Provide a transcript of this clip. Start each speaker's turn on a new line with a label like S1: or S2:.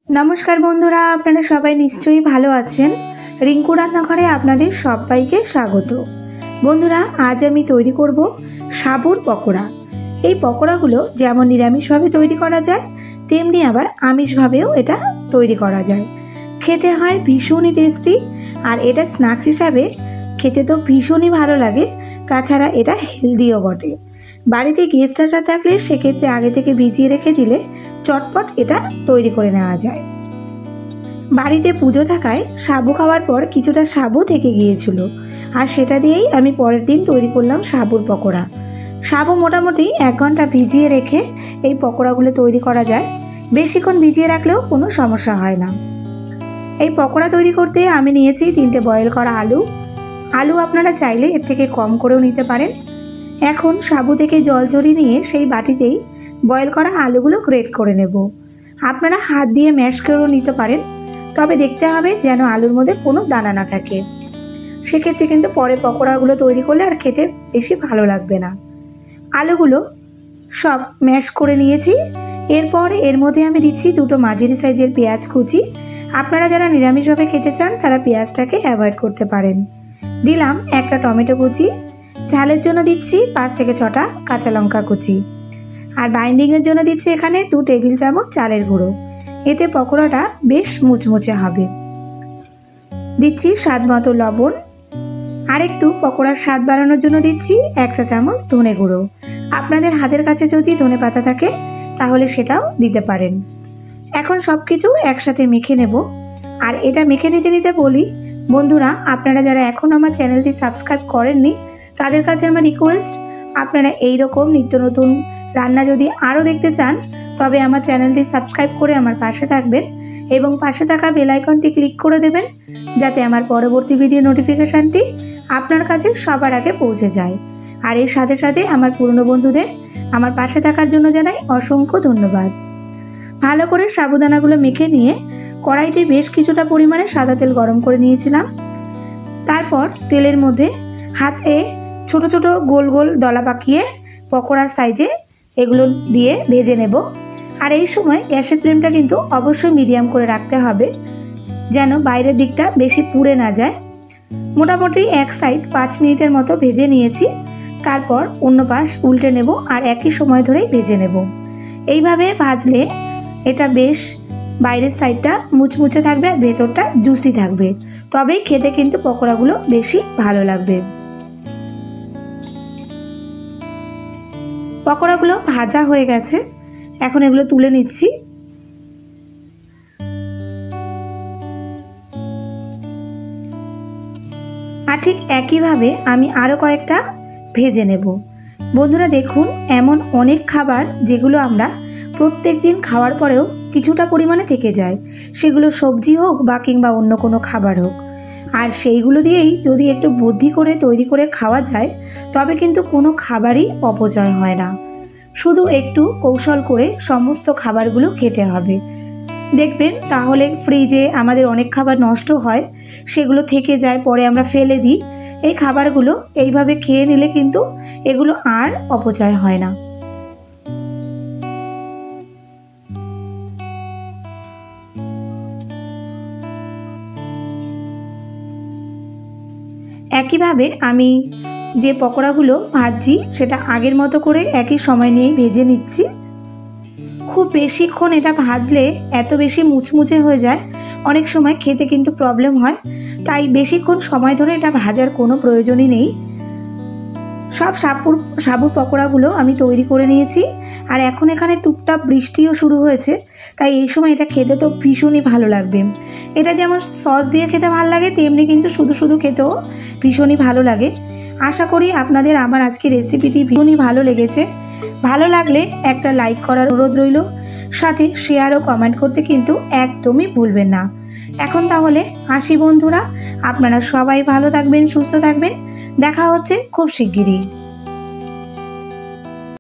S1: नमस्कार बंधुरा आपनारा सबाई निश्चयई भालो आछेन। रिंकू रान्नाघरे आपनादेर सबाइके स्वागत। बंधुरा आज आमी तैरी करब साबुर पकोड़ा। এই পকোড়াগুলো যেমন নিরামিষভাবে তৈরি করা যায় তেমনি আবার আমিষভাবেও এটা তৈরি করা যায়। খেতে হয় ভীষণই টেস্টি আর এটা স্ন্যাক্স হিসাবে খেতে তো ভীষণই ভালো লাগে, তাছাড়া এটা হেলদিও বটে। বাড়িতে গেস্ট আসা থাকলে সেক্ষেত্রে আগে থেকে ভিজিয়ে রেখে দিলে চটপট এটা তৈরি করে নেওয়া যায়। বাড়িতে পুজো থাকায় সাবু খাওয়ার পর কিছুটা সাবু থেকে গিয়েছিল আর সেটা দিয়েই আমি পরের দিন তৈরি করলাম সাবুর পকোড়া। সাবু মোটামুটি 1 ঘন্টা ভিজিয়ে রেখে এই পকোড়াগুলো তৈরি করা যায়, বেশিক্ষণ ভিজিয়ে রাখলেও কোনো সমস্যা হয় না। এই পকোড়া তৈরি করতে আমি নিয়েছি 3টে বয়েল করা আলু। আলু আপনারা চাইলে এর থেকে কম করেও নিতে পারেন। এখন সাবু থেকে জল ঝরিয়ে নিয়ে সেই বাটিতেই বয়েল করা আলুগুলো গ্রেট করে নেব। আপনারা হাত দিয়ে ম্যাশ করেও নিতে পারেন, তবে দেখতে হবে যেন আলুর মধ্যে কোনো দানা না থাকে, সেক্ষেত্রে কিন্তু পরে পকোড়াগুলো তৈরি করলে আর খেতে বেশি ভালো লাগবে না। আলুগুলো সব ম্যাশ করে নিয়েছি। এরপর এর মধ্যে আমি দিচ্ছি 2টো মাঝারি সাইজের পেঁয়াজ কুচি। আপনারা যারা নিরামিষভাবে খেতে চান তারা পেঁয়াজটাকে অ্যাভয়েড করতে পারেন। দিলাম 1টা টমেটো কুচি, ঝালের জন্য দিচ্ছি 5 থেকে 6টা কাঁচা লঙ্কা কুচি, আর বাইন্ডিংয়ের জন্য দিচ্ছি এখানে 2 টেবিল চামচ চালের গুঁড়ো। এতে পকোড়াটা বেশ মুচমুচে হবে। দিচ্ছি স্বাদ মতো লবণ, আর একটু পকোড়ার স্বাদ বাড়ানোর জন্য দিচ্ছি 1 চা চামচ ধনে গুঁড়ো। আপনাদের হাতের কাছে যদি ধনে পাতা থাকে তাহলে সেটাও দিতে পারেন। এখন সব কিছু একসাথে মেখে নেব। আর এটা মেখে নিতে নিতে বলি বন্ধুরা, আপনারা যারা এখন আমার চ্যানেলটি সাবস্ক্রাইব করেননি তাদের কাছে আমার রিকোয়েস্ট, আপনারা এই রকম নিত্য নতুন রান্না যদি আরও দেখতে চান তবে আমার চ্যানেলটি সাবস্ক্রাইব করে আমার পাশে থাকবেন এবং পাশে থাকা বেল আইকনটি ক্লিক করে দেবেন যাতে আমার পরবর্তী ভিডিও নোটিফিকেশানটি আপনার কাছে সবার আগে পৌঁছে যায়। আর এর সাথে সাথে আমার পুরনো বন্ধুদের আমার পাশে থাকার জন্য জানাই অসংখ্য ধন্যবাদ। ভালো করে সাবুদানাগুলো মেখে নিয়ে কড়াইতে বেশ কিছুটা পরিমাণে সাদা তেল গরম করে নিয়েছিলাম। তারপর তেলের মধ্যে হাতে ছোট ছোট গোল গোল দলা পাকিয়ে পকোড়ার সাইজে এগুলো দিয়ে ভেজে নেব। আর এই সময় গ্যাসের ফ্লেমটা কিন্তু অবশ্যই মিডিয়াম করে রাখতে হবে যেন বাইরের দিকটা বেশি পুড়ে না যায়। মোটামুটি এক সাইড 5 মিনিটের মতো ভেজে নিয়েছি। তারপর অন্য পাশ উল্টে নেব আর একই সময় ধরেই ভেজে নেব। এইভাবে ভাজলে এটা বেশ বাইরের সাইডটা মুচমুচে থাকবে আর ভেতরটা জুসি থাকবে, তবেই খেতে কিন্তু পকোড়াগুলো বেশি ভালো লাগবে। পকোড়াগুলো ভাজা হয়ে গেছে, এখন এগুলো তুলে নিচ্ছি। আর ঠিক একইভাবে আমি আরও কয়েকটা ভেজে নেব। বন্ধুরা দেখুন, এমন অনেক খাবার যেগুলো আমরা প্রত্যেক দিন খাওয়ার পরেও কিছুটা পরিমাণে থেকে যায়, সেগুলো সবজি হোক বা কিংবা অন্য কোনো খাবার হোক, আর সেইগুলো দিয়েই যদি একটু বুদ্ধি করে তৈরি করে খাওয়া যায় তবে কিন্তু কোনো খাবারই অপচয় হয় না। শুধু একটু কৌশল করে সমস্ত খাবারগুলো খেতে হবে, দেখবেন তাহলে ফ্রিজে আমাদের অনেক খাবার নষ্ট হয়, সেগুলো থেকে যায়, পরে আমরা ফেলে দিই। এই খাবারগুলো এইভাবে খেয়ে নিলে কিন্তু এগুলো আর অপচয় হয় না। একইভাবে আমি যে পকোড়াগুলো ভাজছি সেটা আগের মতো করে একই সময় নিয়েই ভেজে নিচ্ছি। খুব বেশিক্ষণ এটা ভাজলে এত বেশি মুচমুচে হয়ে যায়, অনেক সময় খেতে কিন্তু প্রবলেম হয়, তাই বেশিক্ষণ সময় ধরে এটা ভাজার কোনো প্রয়োজনই নেই। সব সাবুর পকোড়াগুলো আমি তৈরি করে নিয়েছি। আর এখন এখানে টুপটাপ বৃষ্টিও শুরু হয়েছে, তাই এই সময় এটা খেতে তো ভীষণই ভালো লাগবে। এটা যেমন সস দিয়ে খেতে ভালো লাগে তেমনি কিন্তু শুধু শুধু খেতেও ভীষণই ভালো লাগে। আশা করি আপনাদের আমার আজকের রেসিপিটি ভীষণই ভালো লেগেছে। ভালো লাগলে একটা লাইক করার অনুরোধ রইল, সাথে শেয়ার ও কমেন্ট করতে কিন্তু একদমই ভুলবেন না। এখন তাহলে আসি বন্ধুরা, আপনারা সবাই ভালো থাকবেন, সুস্থ থাকবেন। দেখা হচ্ছে খুব শিগগিরই।